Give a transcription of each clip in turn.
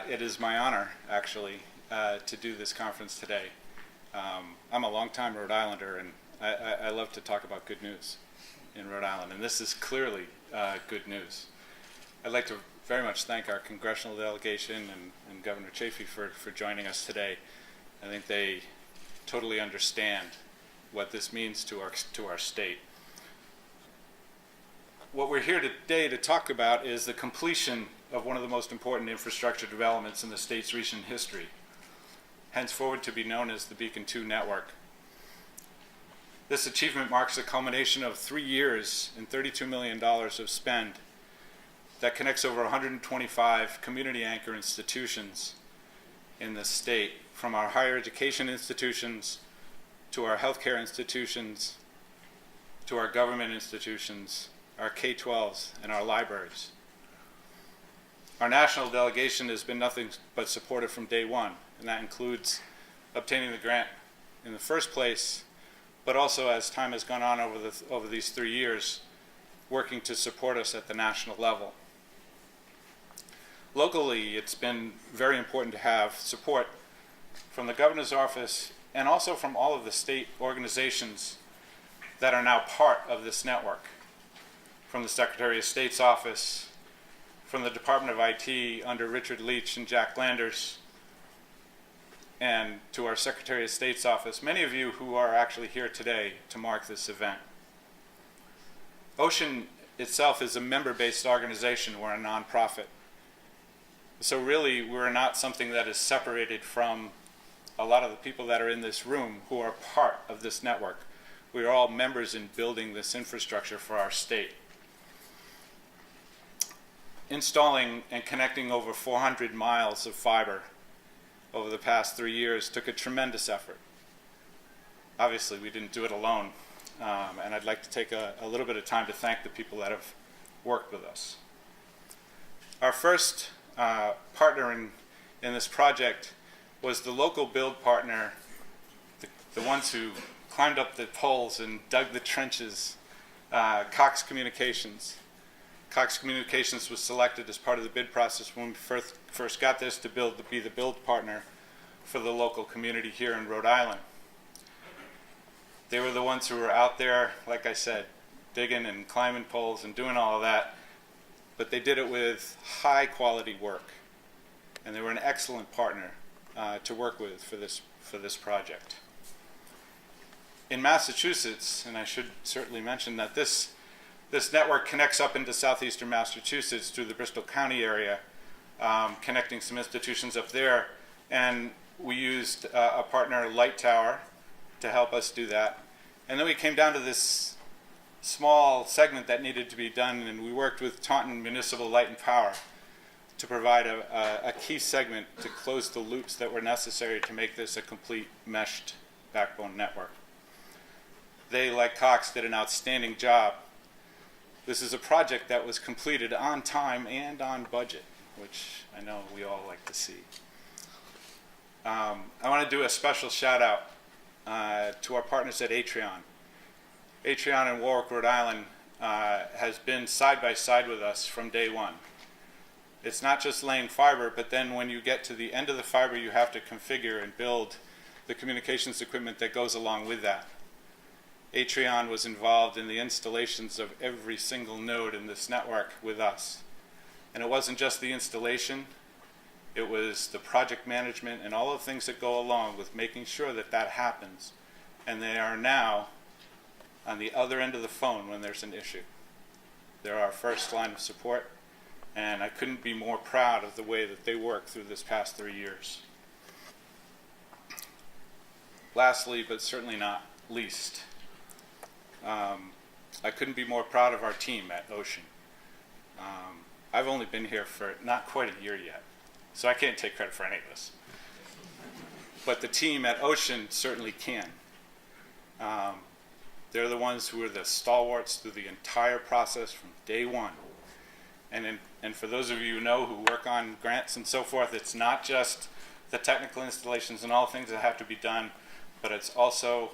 It is my honor, actually, to do this conference today. I'm a longtime Rhode Islander, and I love to talk about good news in Rhode Island, and this is clearly good news. I'd like to very much thank our congressional delegation and Governor Chafee for joining us today. I think they totally understand what this means to our state. What we're here today to talk about is the completion of one of the most important infrastructure developments in the state's recent history, henceforward to be known as the Beacon 2 network. This achievement marks the culmination of 3 years and $32 million of spend that connects over 125 community anchor institutions in the state, from our higher education institutions to our healthcare institutions to our government institutions, our K-12s, and our libraries. Our national delegation has been nothing but supportive from day one, and that includes obtaining the grant in the first place, but also as time has gone on over these 3 years, working to support us at the national level. Locally, it's been very important to have support from the governor's office and also from all of the state organizations that are now part of this network, from the Secretary of State's office, from the Department of IT under Richard Leach and Jack Landers, and to our Secretary of State's office, many of you who are actually here today to mark this event. OSHEAN itself is a member-based organization. We're a nonprofit. So really, we're not something that is separated from a lot of the people that are in this room who are part of this network. We are all members in building this infrastructure for our state. Installing and connecting over 400 miles of fiber over the past 3 years took a tremendous effort. Obviously, we didn't do it alone, and I'd like to take a little bit of time to thank the people that have worked with us. Our first partner in this project was the local build partner, the ones who climbed up the poles and dug the trenches, Cox Communications. Cox Communications was selected as part of the bid process when we first got this to be the build partner for the local community here in Rhode Island. They were the ones who were out there, like I said, digging and climbing poles and doing all of that, but they did it with high quality work, and they were an excellent partner to work with for this project. In Massachusetts, and I should certainly mention that this network connects up into southeastern Massachusetts through the Bristol County area, connecting some institutions up there, and we used a partner, Light Tower, to help us do that. And then we came down to this small segment that needed to be done, and we worked with Taunton Municipal Light and Power to provide a key segment to close the loops that were necessary to make this a complete meshed backbone network. They, like Cox, did an outstanding job. This is a project that was completed on time and on budget, which I know we all like to see. I want to do a special shout out to our partners at Atrion. Atrion in Warwick, Rhode Island has been side by side with us from day one. It's not just laying fiber, but then when you get to the end of the fiber, you have to configure and build the communications equipment that goes along with that. Atrion was involved in the installations of every single node in this network with us. And it wasn't just the installation, it was the project management and all the things that go along with making sure that that happens. And they are now on the other end of the phone when there's an issue. They're our first line of support, and I couldn't be more proud of the way that they worked through this past 3 years. Lastly, but certainly not least, I couldn't be more proud of our team at OSHEAN. I've only been here for not quite a year yet, so I can't take credit for any of this. But the team at OSHEAN certainly can. They're the ones who are the stalwarts through the entire process from day one. And for those of you who know, who work on grants and so forth, it's not just the technical installations and all things that have to be done, but it's also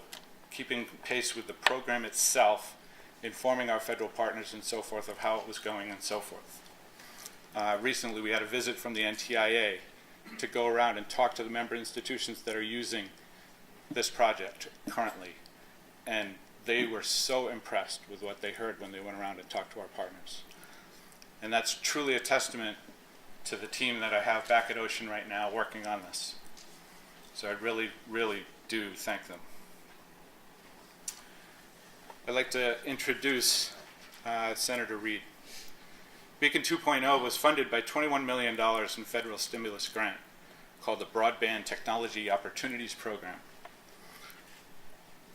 keeping pace with the program itself, informing our federal partners and so forth of how it was going and so forth. Recently we had a visit from the NTIA, to go around and talk to the member institutions that are using this project currently. And they were so impressed with what they heard when they went around and talked to our partners. And that's truly a testament to the team that I have back at OSHEAN right now working on this. So I really, really do thank them. I'd like to introduce Senator Reid. Beacon 2.0 was funded by $21 million in federal stimulus grant called the Broadband Technology Opportunities Program.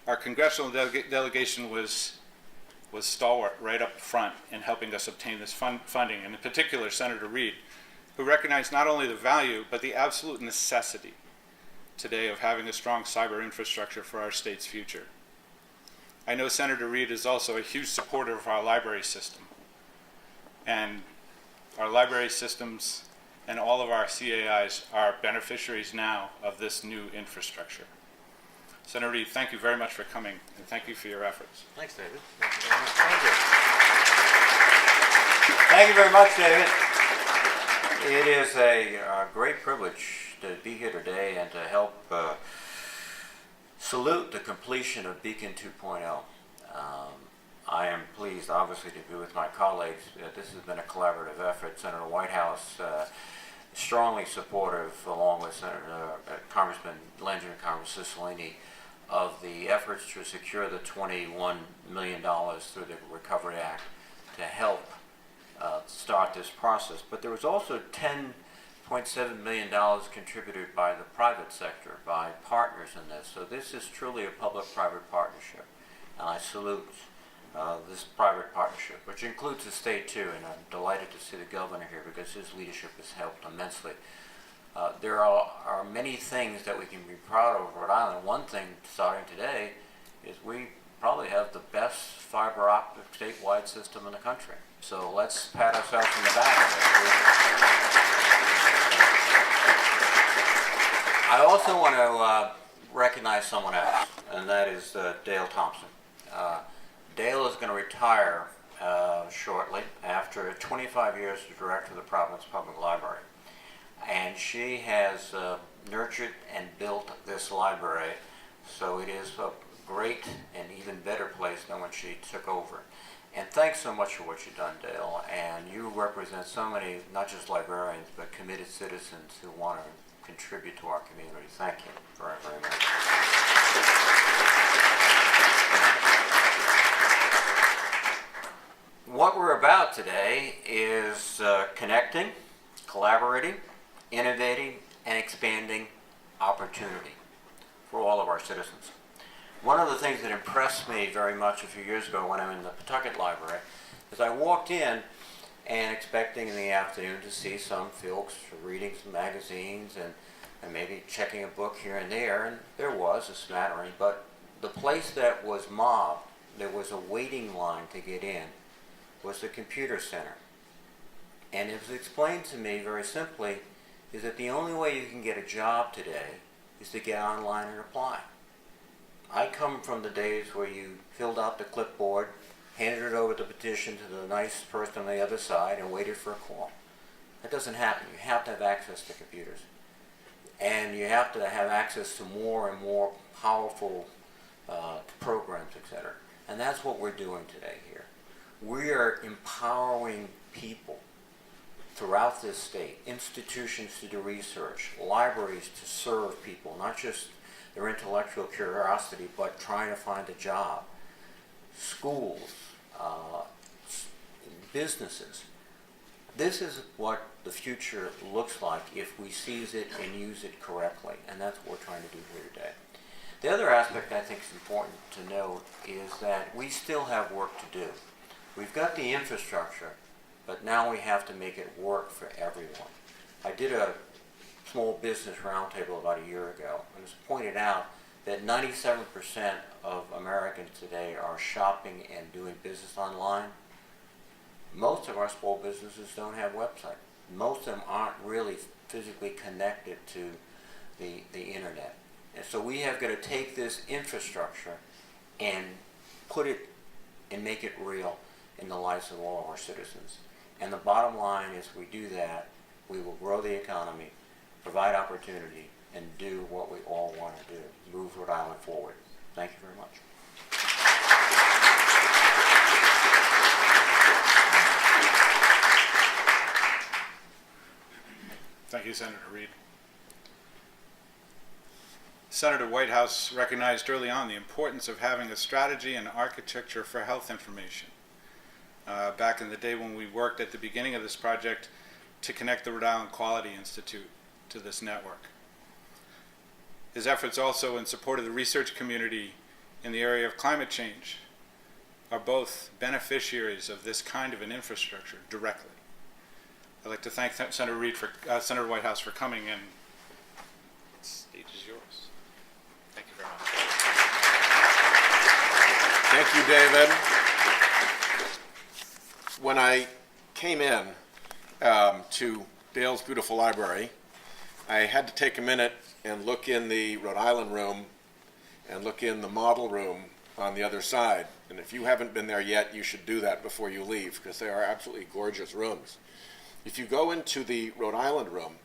Our congressional delegation was stalwart right up front in helping us obtain this funding, and in particular Senator Reid, who recognized not only the value but the absolute necessity today of having a strong cyber infrastructure for our state's future. I know Senator Reid is also a huge supporter of our library system, and our library systems and all of our CAIs are beneficiaries now of this new infrastructure. Senator Reid, thank you very much for coming, and thank you for your efforts. Thanks, David. Thank you very much. Thank you very much, David. It is a great privilege to be here today and to help salute the completion of Beacon 2.0. I am pleased, obviously, to be with my colleagues. This has been a collaborative effort. Senator Whitehouse, strongly supportive, along with Congressman Langer and Congressman Cicilline, of the efforts to secure the $21 million through the Recovery Act to help start this process. But there was also $10.7 million contributed by the private sector, by partners in this. So this is truly a public-private partnership. And I salute this private partnership, which includes the state too, and I'm delighted to see the governor here because his leadership has helped immensely. There are many things that we can be proud of Rhode Island. One thing starting today is we probably have the best fiber optic statewide system in the country. So let's pat ourselves on the back. I also want to recognize someone else, and that is Dale Thompson. Dale is going to retire shortly after 25 years as director of the Providence Public Library. And she has nurtured and built this library, so it is a great and even better place than when she took over. And thanks so much for what you've done, Dale. And you represent so many, not just librarians, but committed citizens who want to contribute to our community. Thank you very, very much. What we're about today is connecting, collaborating, innovating, and expanding opportunity for all of our citizens. One of the things that impressed me very much a few years ago when I'm in the Pawtucket Library is I walked in and expecting in the afternoon to see some folks reading some magazines and maybe checking a book here and there, and there was a smattering, but the place that was mobbed, there was a waiting line to get in, was the computer center. And it was explained to me very simply is that the only way you can get a job today is to get online and apply. I come from the days where you filled out the clipboard, handed it over the petition to the nice person on the other side, and waited for a call. That doesn't happen. You have to have access to computers. And you have to have access to more and more powerful programs, etc. And that's what we're doing today here. We are empowering people throughout this state, institutions to do research, libraries to serve people, not just their intellectual curiosity, but trying to find a job, schools, businesses. This is what the future looks like if we seize it and use it correctly, and that's what we're trying to do here today. The other aspect I think is important to note is that we still have work to do. We've got the infrastructure, but now we have to make it work for everyone. I did a small business roundtable about a year ago, and it's pointed out that 97% of Americans today are shopping and doing business online. Most of our small businesses don't have websites. Most of them aren't really physically connected to the internet. And so we have got to take this infrastructure and put it and make it real in the lives of all of our citizens. And the bottom line is we do that, we will grow the economy, provide opportunity, and do what we all want to do, move Rhode Island forward. Thank you very much. Thank you, Senator Reed. Senator Whitehouse recognized early on the importance of having a strategy and architecture for health information. Back in the day when we worked at the beginning of this project to connect the Rhode Island Quality Institute to this network. His efforts also in support of the research community in the area of climate change are both beneficiaries of this kind of an infrastructure directly. I'd like to thank Senator Senator Whitehouse for coming, and the stage is yours. Thank you very much. Thank you, David. When I came in to Dale's beautiful library, I had to take a minute and look in the Rhode Island room and look in the model room on the other side. And if you haven't been there yet, you should do that before you leave, because they are absolutely gorgeous rooms. If you go into the Rhode Island room,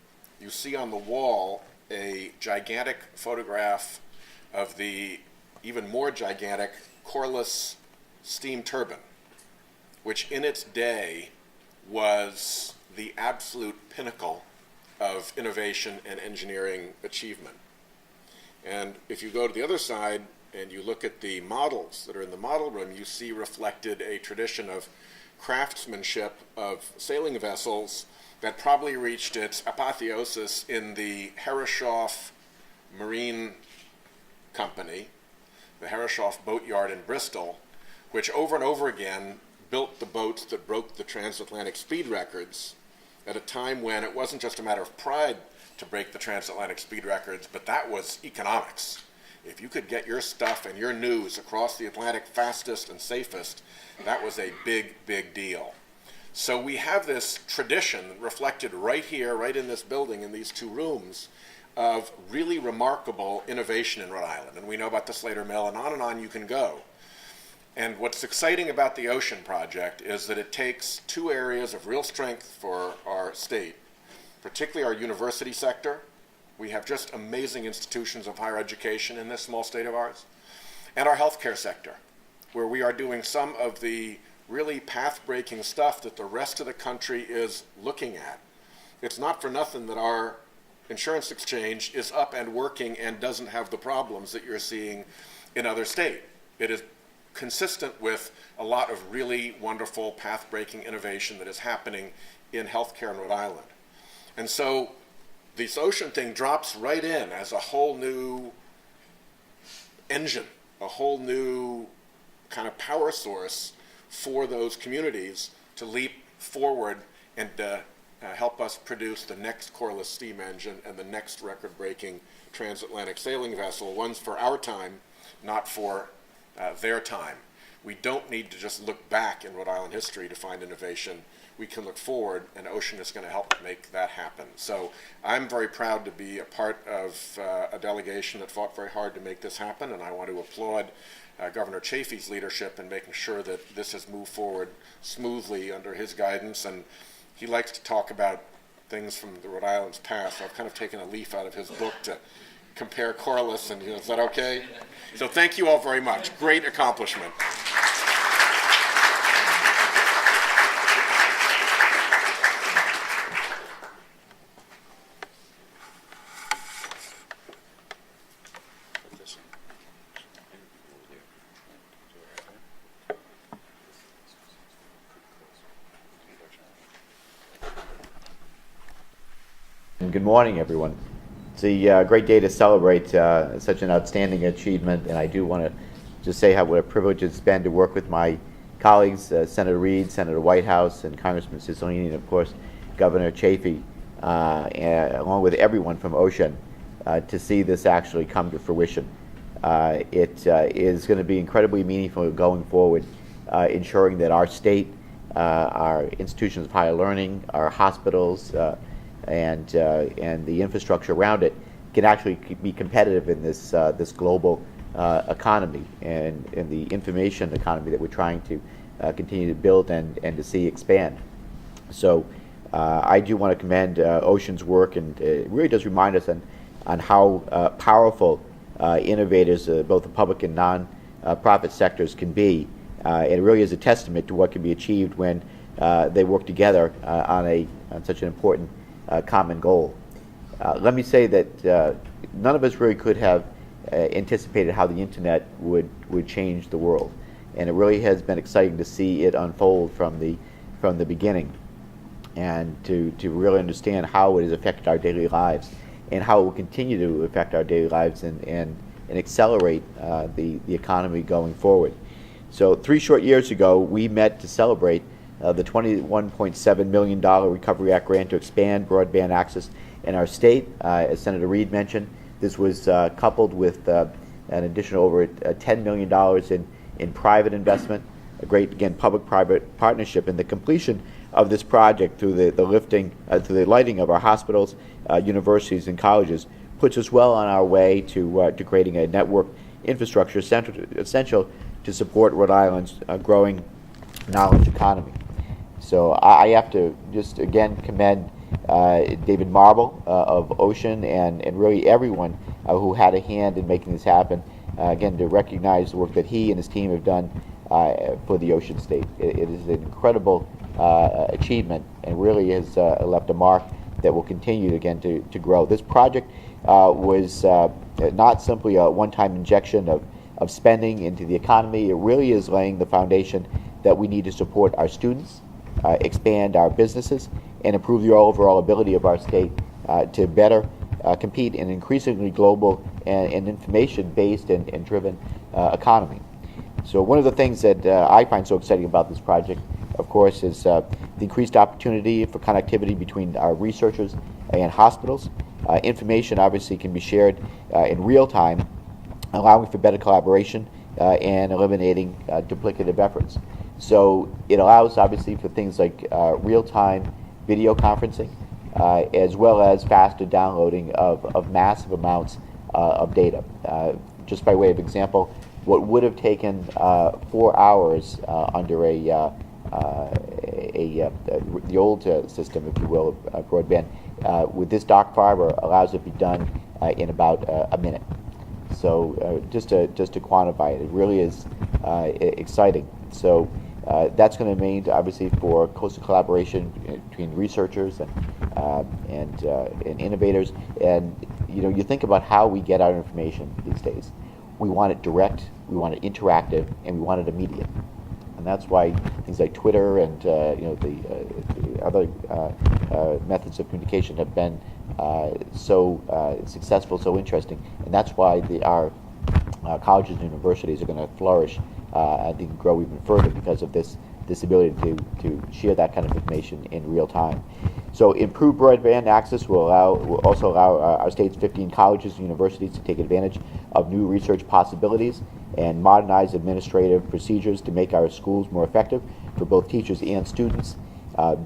you see on the wall a gigantic photograph of the even more gigantic Corliss steam turbine, which in its day was the absolute pinnacle of innovation and engineering achievement. And if you go to the other side and you look at the models that are in the model room, you see reflected a tradition of craftsmanship of sailing vessels that probably reached its apotheosis in the Herreshoff Marine Company, the Herreshoff Boat Yard in Bristol, which over and over again built the boats that broke the transatlantic speed records at a time when it wasn't just a matter of pride to break the transatlantic speed records, but that was economics. If you could get your stuff and your news across the Atlantic fastest and safest, that was a big, big deal. So we have this tradition reflected right here, right in this building, in these two rooms, of really remarkable innovation in Rhode Island. And we know about the Slater Mill, and on you can go. And what's exciting about the OSHEAN project is that it takes two areas of real strength for our state, particularly our university sector. We have just amazing institutions of higher education in this small state of ours, and our healthcare sector, where we are doing some of the really path-breaking stuff that the rest of the country is looking at. It's not for nothing that our insurance exchange is up and working and doesn't have the problems that you're seeing in other states. It is consistent with a lot of really wonderful path-breaking innovation that is happening in healthcare in Rhode Island. And so this OSHEAN thing drops right in as a whole new engine, a whole new kind of power source for those communities to leap forward and help us produce the next Corliss steam engine and the next record-breaking transatlantic sailing vessel, ones for our time, not for their time. We don't need to just look back in Rhode Island history to find innovation. We can look forward, and OSHEAN is going to help make that happen. So I'm very proud to be a part of a delegation that fought very hard to make this happen, and I want to applaud Governor Chafee's leadership in making sure that this has moved forward smoothly under his guidance. And he likes to talk about things from the Rhode Island's past. I've kind of taken a leaf out of his book to compare Corliss, and is that okay? So thank you all very much. Great accomplishment. Good morning, everyone. It's a great day to celebrate such an outstanding achievement, and I do want to just say what a privilege it's been to work with my colleagues, Senator Reed, Senator Whitehouse, and Congressman Cicilline, and of course, Governor Chafee, along with everyone from OSHEAN, to see this actually come to fruition. It is going to be incredibly meaningful going forward, ensuring that our state, our institutions of higher learning, our hospitals, and the infrastructure around it can actually be competitive in this this global economy and the information economy that we're trying to continue to build and to see expand. So I do want to commend OSHEAN's work, and it really does remind us on how powerful innovators, both the public and non-profit sectors, can be. It really is a testament to what can be achieved when they work together on such an important common goal. Let me say that none of us really could have anticipated how the internet would change the world, and it really has been exciting to see it unfold from the beginning, and to really understand how it has affected our daily lives and how it will continue to affect our daily lives and accelerate the economy going forward. So 3 short years ago, we met to celebrate the $21.7 million Recovery Act grant to expand broadband access in our state. As Senator Reid mentioned, this was coupled with an additional over $10 million in private investment, a great, again, public-private partnership, and the completion of this project through the lighting of our hospitals, universities, and colleges puts us well on our way to creating a network infrastructure essential to support Rhode Island's growing knowledge economy. So I have to just again commend David Marble of OSHEAN and really everyone who had a hand in making this happen. Again, to recognize the work that he and his team have done for the Ocean State. It is an incredible achievement and really has left a mark that will continue again to grow. This project was not simply a one-time injection of spending into the economy. It really is laying the foundation that we need to support our students, expand our businesses, and improve the overall ability of our state to better compete in an increasingly global and information-based and driven economy. So one of the things that I find so exciting about this project, of course, is the increased opportunity for connectivity between our researchers and hospitals. Information obviously can be shared in real time, allowing for better collaboration and eliminating duplicative efforts. So it allows obviously for things like real-time video conferencing, as well as faster downloading of massive amounts of data. Just by way of example, what would have taken 4 hours under the old system, if you will, of broadband, with this dark fiber allows it to be done in about a minute. So just to quantify it, it really is exciting. So that's going to remain obviously for closer collaboration between researchers and innovators. And you think about how we get our information these days. We want it direct, we want it interactive, and we want it immediate. And that's why things like Twitter and the other methods of communication have been so successful, so interesting. And that's why our colleges and universities are going to flourish and they can grow even further because of this ability to share that kind of information in real time. So improved broadband access will also allow our state's 15 colleges and universities to take advantage of new research possibilities and modernize administrative procedures to make our schools more effective for both teachers and students.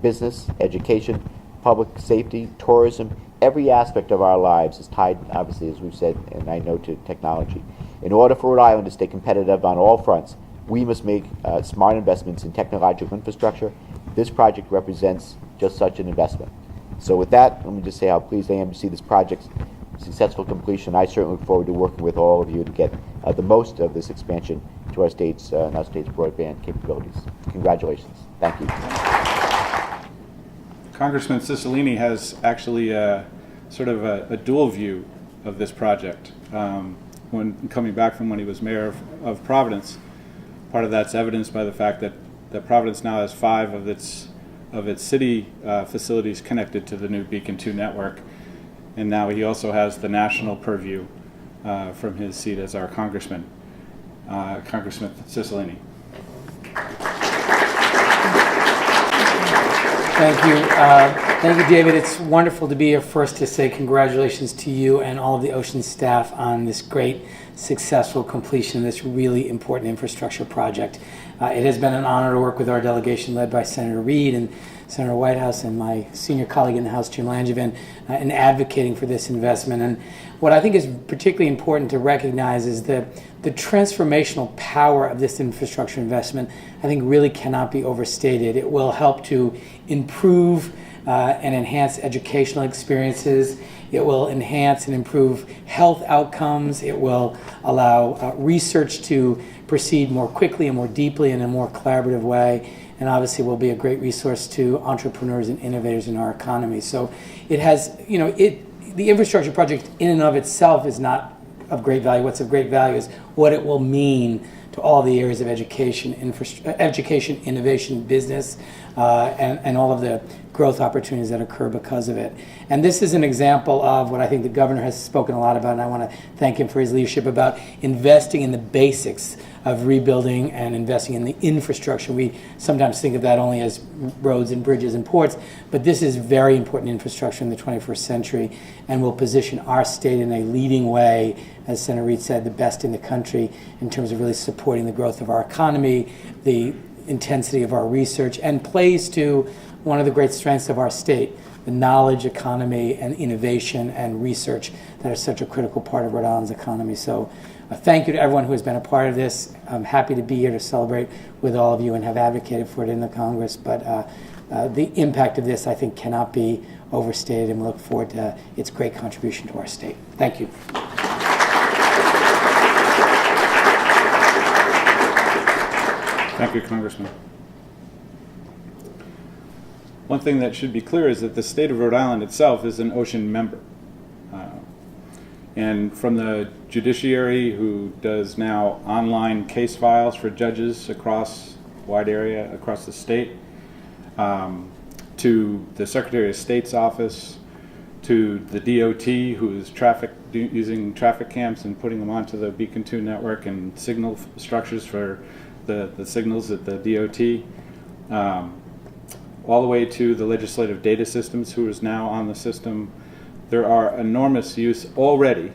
Business, education, public safety, tourism, every aspect of our lives is tied, obviously, as we've said, and I know, to technology. In order for Rhode Island to stay competitive on all fronts, we must make smart investments in technological infrastructure. This project represents just such an investment. So with that, let me just say how pleased I am to see this project's successful completion. I certainly look forward to working with all of you to get the most of this expansion to our state's broadband capabilities. Congratulations. Thank you. Congressman Cicilline has actually sort of a dual view of this project. When coming back from when he was mayor of Providence, part of that's evidenced by the fact that Providence now has 5 of its city facilities connected to the new Beacon 2 network, and now he also has the national purview from his seat as our congressman, Congressman Cicilline. Thank you, David. It's wonderful to be here. First, to say congratulations to you and all of the OSHEAN staff on this great, successful completion of this really important infrastructure project. It has been an honor to work with our delegation led by Senator Reid and Senator Whitehouse and my senior colleague in the House, Jim Langevin, in advocating for this investment. And what I think is particularly important to recognize is the transformational power of this infrastructure investment, I think, really cannot be overstated. It will help to improve and enhance educational experiences. It will enhance and improve health outcomes. It will allow research to proceed more quickly and more deeply in a more collaborative way. And obviously will be a great resource to entrepreneurs and innovators in our economy. So it has, the infrastructure project in and of itself is not of great value. What's of great value is what it will mean to all the areas of education, innovation, business, and all of the growth opportunities that occur because of it. And this is an example of what I think the governor has spoken a lot about, and I want to thank him for his leadership about investing in the basics of rebuilding and investing in the infrastructure. We sometimes think of that only as roads and bridges and ports, but this is very important infrastructure in the 21st century and will position our state in a leading way, as Senator Reed said, the best in the country in terms of really supporting the growth of our economy, the intensity of our research, and plays to one of the great strengths of our state, the knowledge economy and innovation and research that are such a critical part of Rhode Island's economy. So thank you to everyone who has been a part of this. I'm happy to be here to celebrate with all of you and have advocated for it in the Congress. But the impact of this, I think, cannot be overstated, and we look forward to its great contribution to our state. Thank you. Thank you, Congressman. One thing that should be clear is that the state of Rhode Island itself is an OSHEAN member. And from the judiciary, who does now online case files for judges across a wide area across the state, to the Secretary of State's office, to the DOT, who is using traffic cams and putting them onto the Beacon 2 network and signal structures for the signals at the DOT, all the way to the legislative data systems, who is now on the system. There are enormous use already,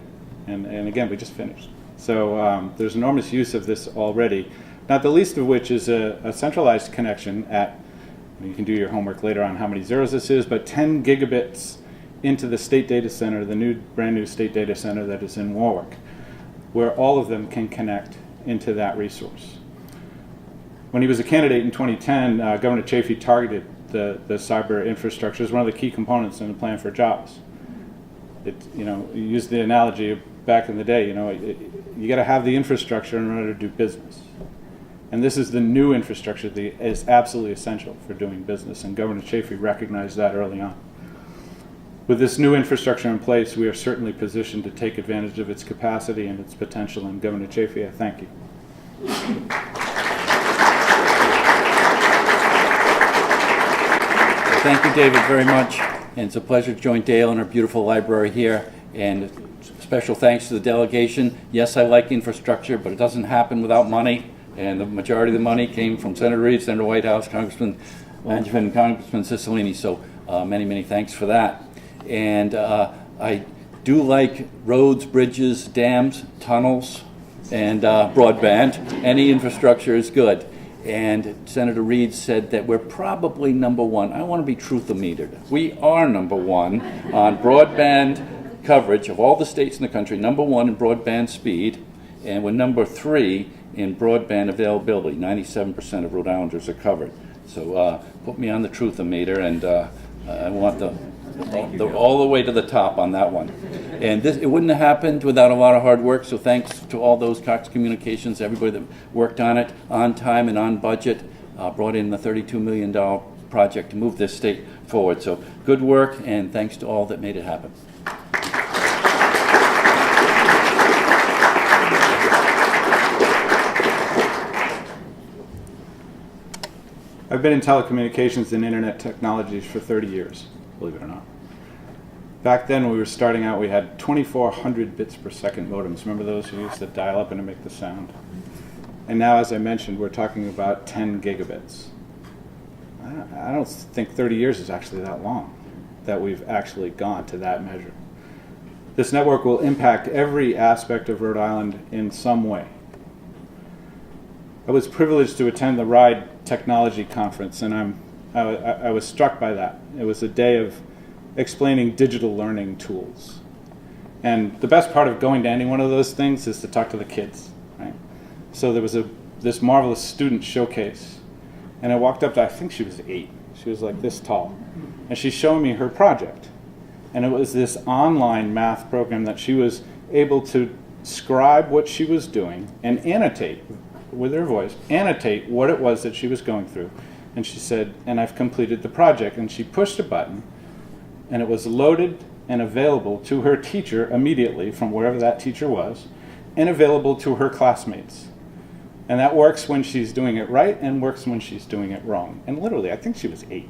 and again, we just finished. So there's enormous use of this already, not the least of which is a centralized connection at, you can do your homework later on how many zeros this is, but 10 gigabits into the state data center, the brand new state data center that is in Warwick, where all of them can connect into that resource. When he was a candidate in 2010, Governor Chafee targeted the cyber infrastructure as one of the key components in the plan for jobs. You used the analogy of back in the day, you got to have the infrastructure in order to do business. And this is the new infrastructure that is absolutely essential for doing business, and Governor Chafee recognized that early on. With this new infrastructure in place, we are certainly positioned to take advantage of its capacity and its potential, and Governor Chafee, I thank you. Thank you, David, very much. And it's a pleasure to join Dale in our beautiful library here. And special thanks to the delegation. Yes, I like infrastructure, but it doesn't happen without money. And the majority of the money came from Senator Reed, Senator Whitehouse, Congressman Manchin, and Congressman Cicilline. So many, many thanks for that. And I do like roads, bridges, dams, tunnels, and broadband. Any infrastructure is good. And Senator Reed said that we're probably number one. I want to be truth-o-metered. We are number one on broadband coverage of all the states in the country, number one in broadband speed, and we're number 3 in broadband availability. 97% of Rhode Islanders are covered. So put me on the truth-o-meter, and I want all the way to the top on that one. And it wouldn't have happened without a lot of hard work, so thanks to all those Cox Communications, everybody that worked on it on time and on budget, brought in the $32 million project to move this state forward. So good work, and thanks to all that made it happen. I've been in telecommunications and internet technologies for 30 years, believe it or not. Back then, when we were starting out, we had 2,400 bits per second modems. Remember those who used to dial up and to make the sound? And now, as I mentioned, we're talking about 10 gigabits. I don't think 30 years is actually that long that we've actually gone to that measure. This network will impact every aspect of Rhode Island in some way. I was privileged to attend the RIDE Technology Conference, and I was struck by that. It was a day of explaining digital learning tools. And the best part of going to any one of those things is to talk to the kids, right? So there was this marvelous student showcase, and I walked up to, I think she was 8. She was like this tall. and she's showing me her project. And it was this online math program that she was able to scribe what she was doing and annotate with her voice, annotate what it was that she was going through. And she said, and I've completed the project. And she pushed a button, and it was loaded and available to her teacher immediately from wherever that teacher was, and available to her classmates. And that works when she's doing it right and works when she's doing it wrong. And literally, I think she was 8.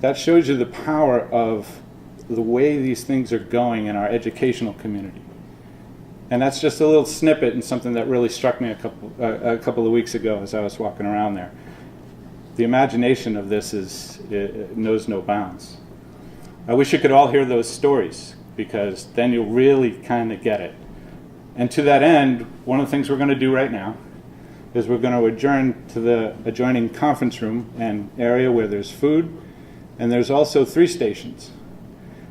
That shows you the power of the way these things are going in our educational community. And that's just a little snippet and something that really struck me a couple of weeks ago as I was walking around there. The imagination of this knows no bounds. I wish you could all hear those stories, because then you'll really kind of get it. And to that end, one of the things we're going to do right now is we're going to adjourn to the adjoining conference room and area where there's food, and there's also 3 stations.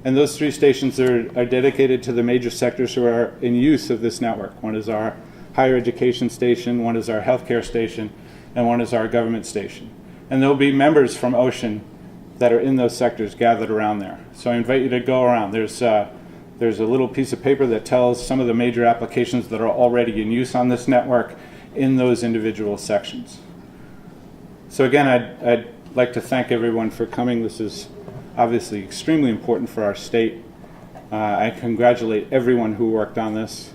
And those 3 stations are dedicated to the major sectors who are in use of this network. One is our higher education station, one is our healthcare station, and one is our government station. And there'll be members from OSHEAN that are in those sectors gathered around there. So I invite you to go around. There's a little piece of paper that tells some of the major applications that are already in use on this network in those individual sections. So again, I'd like to thank everyone for coming. This is obviously extremely important for our state. I congratulate everyone who worked on this,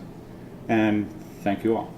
and thank you all.